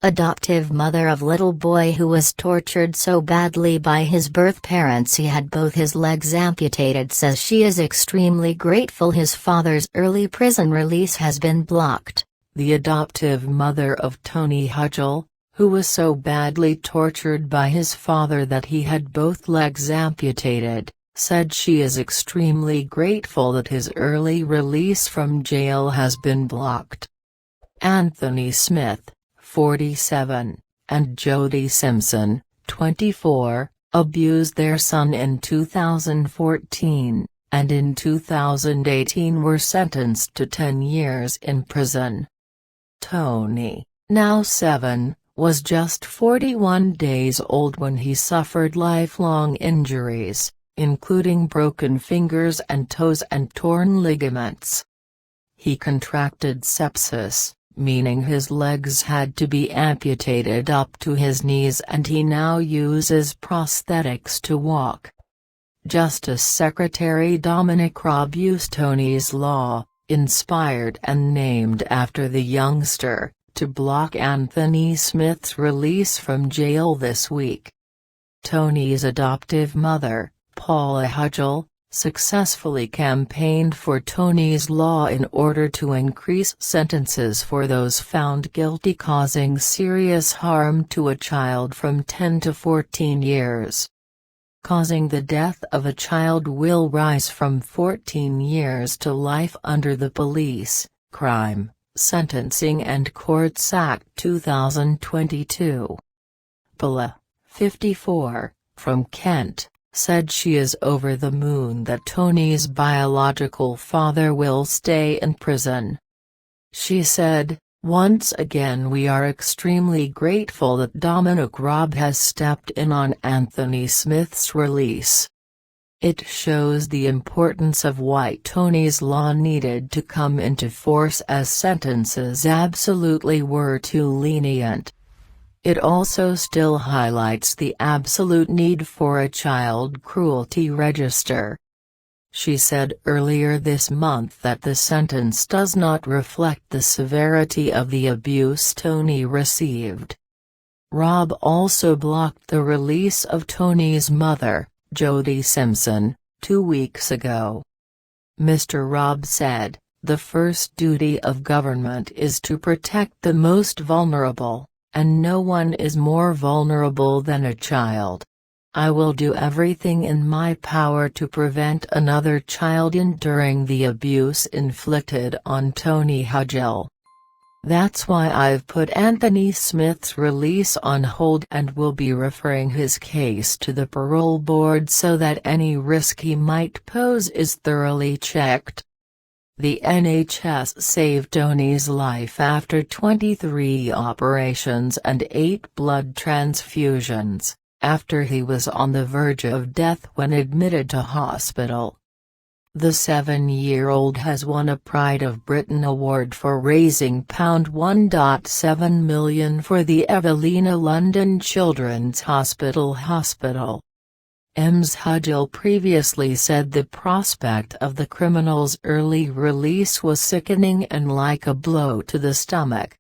Adoptive mother of little boy who was tortured so badly by his birth parents he had both his legs amputated says she is extremely grateful his father's early prison release has been blocked. The adoptive mother of Tony Hudgell, who was so badly tortured by his father that he had both legs amputated, said she is extremely grateful that his early release from jail has been blocked. Anthony Smith, 47, and Jody Simpson, 24, abused their son in 2014, and in 2018 were sentenced to 10 years in prison. Tony, now 7, was just 41 days old when he suffered lifelong injuries, including broken fingers and toes and torn ligaments. He contracted sepsis, meaning his legs had to be amputated up to his knees, and he now uses prosthetics to walk. Justice Secretary Dominic Raab used Tony's law, inspired and named after the youngster, to block Anthony Smith's release from jail this week. Tony's adoptive mother, Paula Hudgell, successfully campaigned for Tony's law in order to increase sentences for those found guilty causing serious harm to a child from 10 to 14 years. Causing the death of a child will rise from 14 years to life under the Police, Crime, Sentencing and Courts Act 2022. Paula, 54, from Kent, said she is over the moon that Tony's biological father will stay in prison. She said, "Once again we are extremely grateful that Dominic Raab has stepped in on Anthony Smith's release. It shows the importance of why Tony's law needed to come into force as sentences absolutely were too lenient. It also still highlights the absolute need for a child cruelty register." She said earlier this month that the sentence does not reflect the severity of the abuse Tony received. Raab also blocked the release of Tony's mother, Jody Simpson, 2 weeks ago. Mr. Raab said, "The first duty of government is to protect the most vulnerable, and no one is more vulnerable than a child. I will do everything in my power to prevent another child enduring the abuse inflicted on Tony Hudgell. That's why I've put Anthony Smith's release on hold and will be referring his case to the parole board so that any risk he might pose is thoroughly checked." The NHS saved Tony's life after 23 operations and 8 blood transfusions, after he was on the verge of death when admitted to hospital. The 7-year-old has won a Pride of Britain award for raising £1.7 million for the Evelina London Children's Hospital. Ms. Hudgell previously said the prospect of the criminal's early release was sickening and like a blow to the stomach.